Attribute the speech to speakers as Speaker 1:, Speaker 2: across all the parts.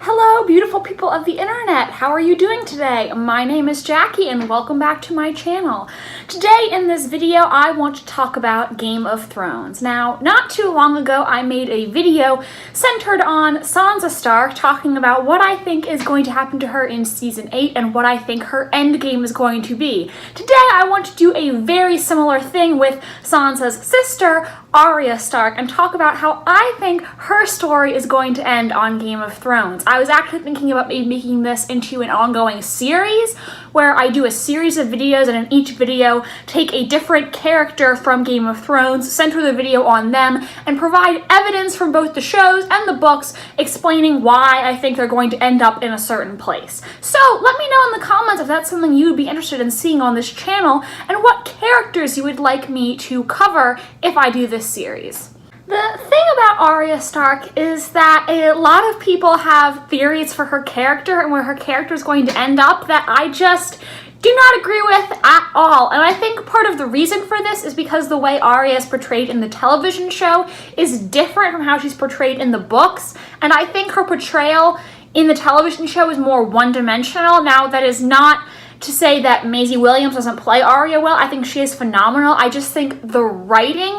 Speaker 1: Hello, beautiful people of the internet. How are you doing today? My name is Jackie and welcome back to my channel. Today in this video, I want to talk about Game of Thrones. Now, not too long ago, I made a video centered on Sansa Stark, talking about what I think is going to happen to her in season 8 and what I think her endgame is going to be. Today, I want to do a very similar thing with Sansa's sister, Arya Stark, and talk about how I think her story is going to end on Game of Thrones. I was actually thinking about maybe making this into an ongoing series where I do a series of videos and in each video take a different character from Game of Thrones, center the video on them, and provide evidence from both the shows and the books explaining why I think they're going to end up in a certain place. So let me know in the comments if that's something you would be interested in seeing on this channel and what characters you would like me to cover if I do this series. The thing about Arya Stark is that a lot of people have theories for her character and where her character is going to end up that I just do not agree with at all. And I think part of the reason for this is because the way Arya is portrayed in the television show is different from how she's portrayed in the books. And I think her portrayal in the television show is more one-dimensional. Now, that is not to say that Maisie Williams doesn't play Arya well. I think she is phenomenal. I just think the writing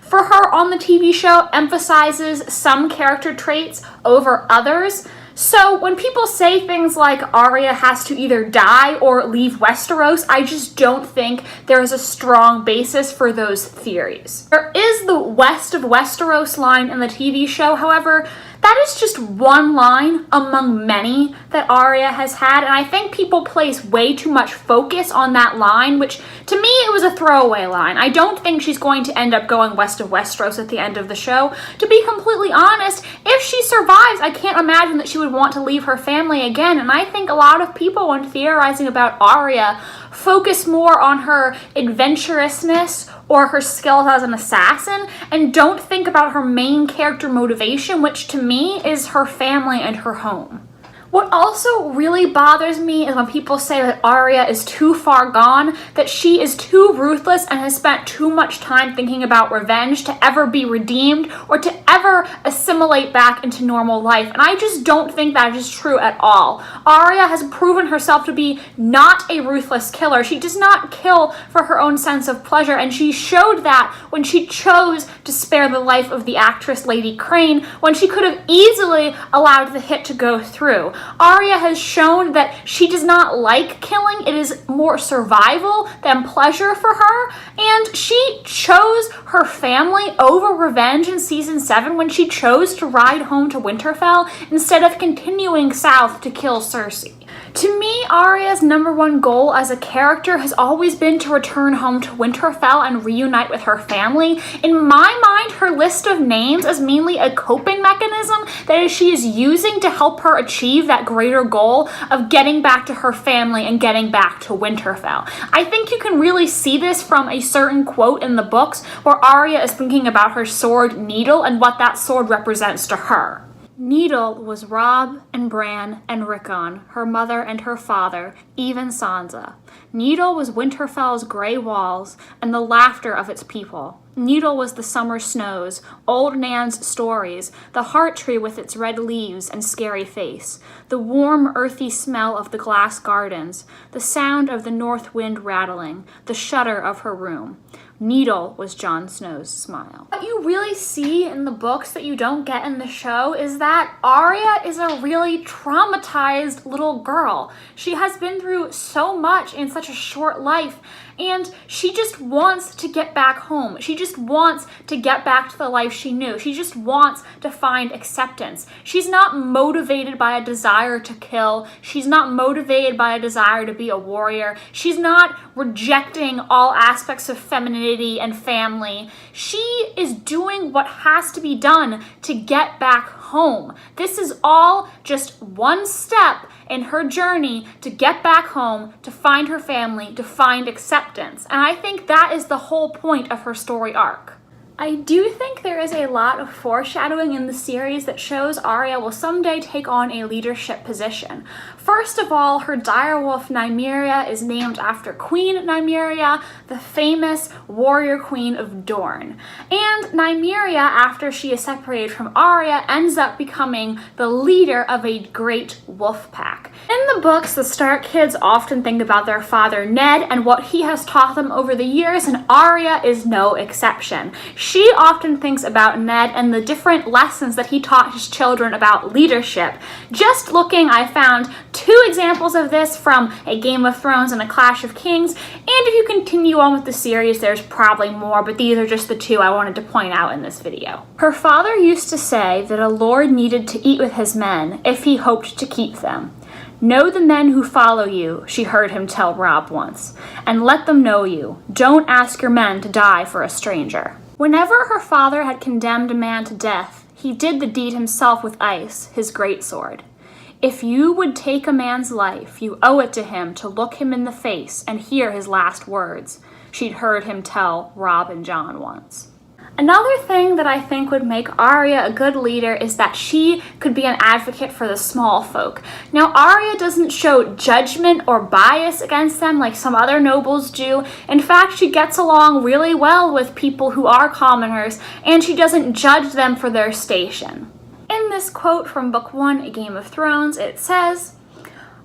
Speaker 1: for her on the TV show emphasizes some character traits over others. So when people say things like Arya has to either die or leave Westeros, I just don't think there is a strong basis for those theories. There is the West of Westeros line in the TV show, however, that is just one line among many that Arya has had, and I think people place way too much focus on that line, which to me it was a throwaway line. I don't think she's going to end up going west of Westeros at the end of the show. To be completely honest, if she survives, I can't imagine that she would want to leave her family again, and I think a lot of people, when theorizing about Arya, focus more on her adventurousness or her skills as an assassin and don't think about her main character motivation, which to me is her family and her home. What also really bothers me is when people say that Arya is too far gone, that she is too ruthless and has spent too much time thinking about revenge to ever be redeemed or to ever assimilate back into normal life. And I just don't think that is true at all. Arya has proven herself to be not a ruthless killer. She does not kill for her own sense of pleasure, and she showed that when she chose to spare the life of the actress Lady Crane when she could have easily allowed the hit to go through. Arya has shown that she does not like killing. It is more survival than pleasure for her. And she chose her family over revenge in season 7 when she chose to ride home to Winterfell instead of continuing south to kill Cersei. To me, Arya's #1 goal as a character has always been to return home to Winterfell and reunite with her family. In my mind, her list of names is mainly a coping mechanism that she is using to help her achieve that greater goal of getting back to her family and getting back to Winterfell. I think you can really see this from a certain quote in the books where Arya is thinking about her sword Needle and what that sword represents to her. Needle was Robb and Bran and Rickon, her mother and her father, even Sansa. Needle was Winterfell's gray walls and the laughter of its people. Needle was the summer snows, old Nan's stories, the heart tree with its red leaves and scary face, the warm, earthy smell of the glass gardens, the sound of the north wind rattling, the shudder of her room. Needle was Jon Snow's smile. What you really see in the books that you don't get in the show is that Arya is a really traumatized little girl. She has been through so much in such a short life, and she just wants to get back home. She just wants to get back to the life she knew. She just wants to find acceptance. She's not motivated by a desire to kill. She's not motivated by a desire to be a warrior. She's not rejecting all aspects of femininity and family. She is doing what has to be done to get back home. This is all just one step in her journey to get back home, to find her family, to find acceptance. And I think that is the whole point of her story arc. I do think there is a lot of foreshadowing in the series that shows Arya will someday take on a leadership position. First of all, her direwolf Nymeria is named after Queen Nymeria, the famous warrior queen of Dorne. And Nymeria, after she is separated from Arya, ends up becoming the leader of a great wolf pack. In the books, the Stark kids often think about their father Ned and what he has taught them over the years, and Arya is no exception. She often thinks about Ned and the different lessons that he taught his children about leadership. Just looking, I found 2 examples of this from A Game of Thrones and A Clash of Kings, and if you continue on with the series, there's probably more, but these are just the 2 I wanted to point out in this video. Her father used to say that a lord needed to eat with his men if he hoped to keep them. Know the men who follow you, she heard him tell Robb once, and let them know you. Don't ask your men to die for a stranger. Whenever her father had condemned a man to death, he did the deed himself with ice, his greatsword. If you would take a man's life, you owe it to him to look him in the face and hear his last words, she'd heard him tell Robb and Jon once. Another thing that I think would make Arya a good leader is that she could be an advocate for the small folk. Now, Arya doesn't show judgment or bias against them like some other nobles do. In fact, she gets along really well with people who are commoners, and she doesn't judge them for their station. In this quote from Book 1, A Game of Thrones, it says,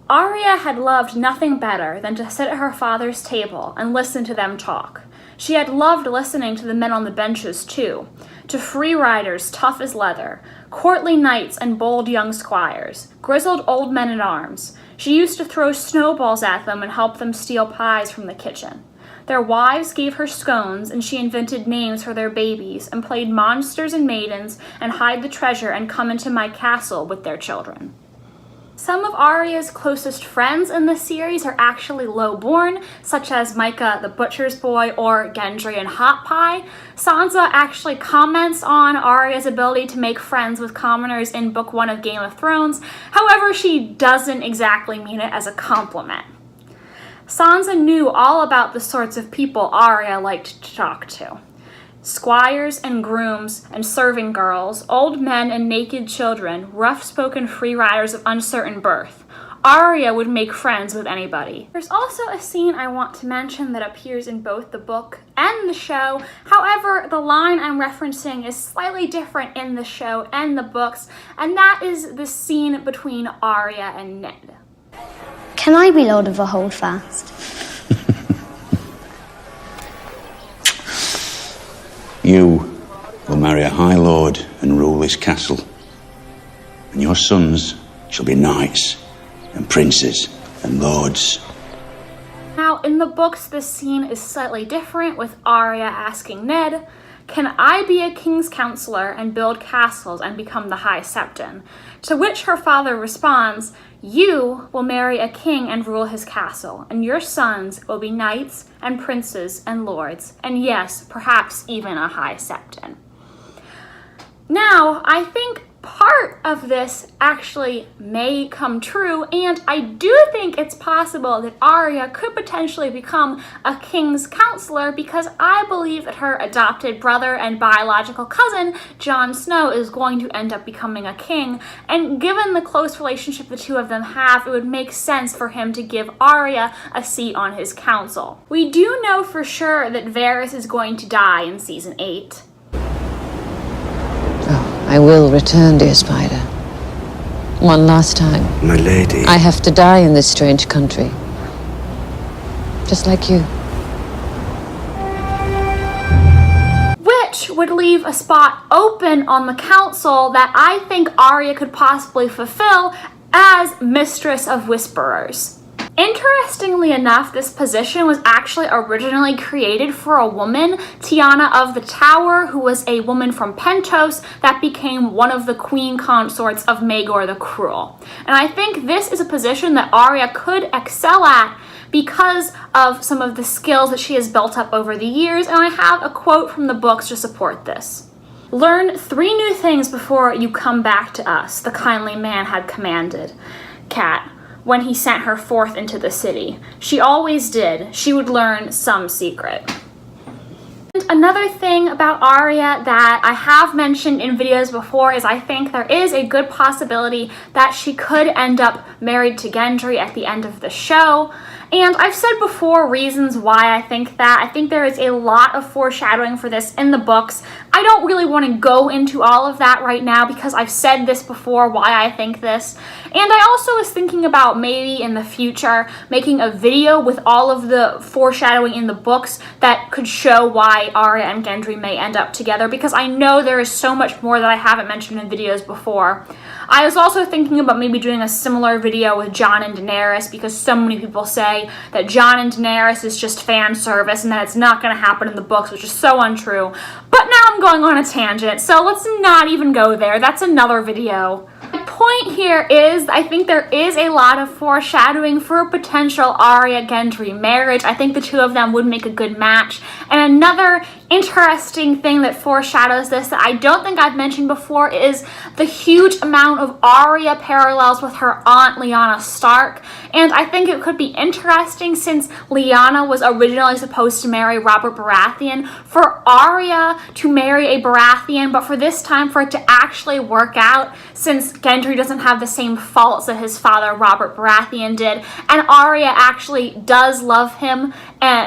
Speaker 1: Arya had loved nothing better than to sit at her father's table and listen to them talk. She had loved listening to the men on the benches, too, to free riders tough as leather, courtly knights and bold young squires, grizzled old men-at-arms. She used to throw snowballs at them and help them steal pies from the kitchen. Their wives gave her scones, and she invented names for their babies, and played monsters and maidens, and hide the treasure and come into my castle with their children. Some of Arya's closest friends in this series are actually low-born, such as Micah the Butcher's Boy or Gendry and Hot Pie. Sansa actually comments on Arya's ability to make friends with commoners in Book 1 of Game of Thrones. However, she doesn't exactly mean it as a compliment. Sansa knew all about the sorts of people Arya liked to talk to. Squires and grooms and serving girls, old men and naked children, rough-spoken free riders of uncertain birth. Arya would make friends with anybody. There's also a scene I want to mention that appears in both the book and the show. However, the line I'm referencing is slightly different in the show and the books, and that is the scene between Arya and Ned.
Speaker 2: Can I be Lord of the Holdfast?
Speaker 3: You will marry a High Lord and rule this castle, and your sons shall be knights and princes and lords.
Speaker 1: Now, in the books, this scene is slightly different, with Arya asking Ned, can I be a king's counselor and build castles and become the High Septon? To which her father responds, you will marry a king and rule his castle, and your sons will be knights and princes and lords, and yes, perhaps even a High Septon. Now, I think part of this actually may come true, and I do think it's possible that Arya could potentially become a king's counselor, because I believe that her adopted brother and biological cousin, Jon Snow, is going to end up becoming a king, and given the close relationship the two of them have, it would make sense for him to give Arya a seat on his council. We do know for sure that Varys is going to die in Season 8.
Speaker 4: I will return, dear Spider. One last time.
Speaker 3: My lady.
Speaker 4: I have to die in this strange country. Just like you.
Speaker 1: Which would leave a spot open on the council that I think Arya could possibly fulfill as Mistress of Whisperers. Interestingly enough, this position was actually originally created for a woman, Tiana of the Tower, who was a woman from Pentos that became one of the queen consorts of Maegor the Cruel. And I think this is a position that Arya could excel at because of some of the skills that she has built up over the years, and I have a quote from the books to support this. Learn 3 new things before you come back to us, the kindly man had commanded Cat when he sent her forth into the city. She always did. She would learn some secret. Another thing about Arya that I have mentioned in videos before is I think there is a good possibility that she could end up married to Gendry at the end of the show. And I've said before reasons why I think that. I think there is a lot of foreshadowing for this in the books. I don't really want to go into all of that right now because I've said this before why I think this. And I also was thinking about maybe in the future making a video with all of the foreshadowing in the books that could show why Arya and Gendry may end up together, because I know there is so much more that I haven't mentioned in videos before. I was also thinking about maybe doing a similar video with Jon and Daenerys, because so many people say that Jon and Daenerys is just fan service and that it's not going to happen in the books, which is so untrue. But now I'm going on a tangent, so let's not even go there. That's another video. The point here is I think there is a lot of foreshadowing for a potential Arya-Gendry marriage. I think the two of them would make a good match. And another interesting thing that foreshadows this that I don't think I've mentioned before is the huge amount of Arya parallels with her aunt Lyanna Stark. And I think it could be interesting, since Lyanna was originally supposed to marry Robert Baratheon, for Arya to marry a Baratheon, but for this time for it to actually work out, since Gendry doesn't have the same faults that his father Robert Baratheon did, and Arya actually does love him,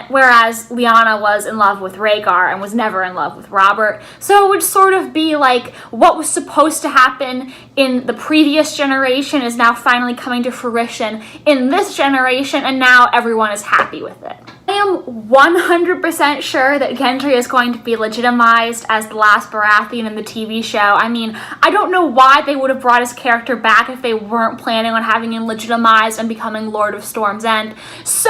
Speaker 1: whereas Lyanna was in love with Rhaegar and was never in love with Robert. So it would sort of be like what was supposed to happen in the previous generation is now finally coming to fruition in this generation, and now everyone is happy with it. I am 100% sure that Gendry is going to be legitimized as the last Baratheon in the TV show. I mean, I don't know why they would have brought his character back if they weren't planning on having him legitimized and becoming Lord of Storm's End. So,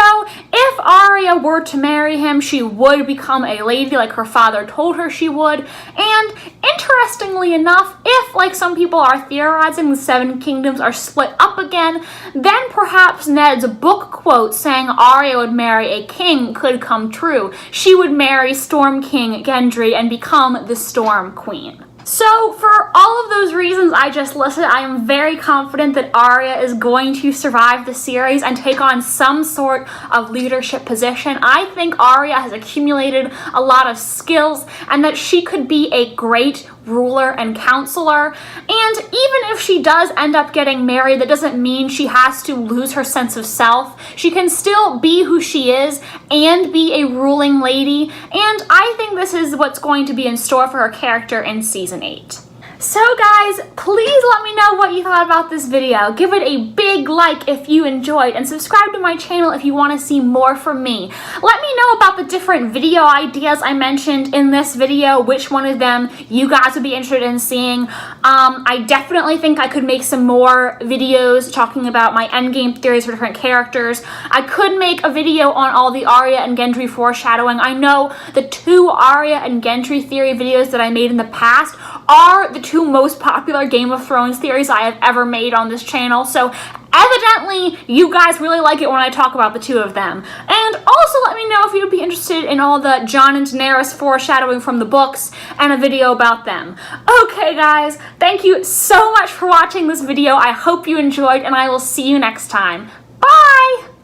Speaker 1: if Arya were to marry him, she would become a lady like her father told her she would. And interestingly enough, if, like some people are theorizing, the Seven Kingdoms are split up again, then perhaps Ned's book quote saying Arya would marry a king could come true. She would marry Storm King Gendry and become the Storm Queen. So for all of those reasons I just listed, I am very confident that Arya is going to survive the series and take on some sort of leadership position. I think Arya has accumulated a lot of skills and that she could be a great ruler and counselor. And even if she does end up getting married, that doesn't mean she has to lose her sense of self. She can still be who she is and be a ruling lady. And I think this is what's going to be in store for her character in season 8. So guys, please let me know what you thought about this video. Give it a big like if you enjoyed, and subscribe to my channel if you want to see more from me. Let me know about the different video ideas I mentioned in this video, which one of them you guys would be interested in seeing. I definitely think I could make some more videos talking about my endgame theories for different characters. I could make a video on all the Arya and Gendry foreshadowing. I know the 2 Arya and Gendry theory videos that I made in the past are the 2 most popular Game of Thrones theories I have ever made on this channel, so evidently you guys really like it when I talk about the 2 of them. And also let me know if you'd be interested in all the Jon and Daenerys foreshadowing from the books and a video about them. Okay guys, thank you so much for watching this video. I hope you enjoyed, and I will see you next time. Bye!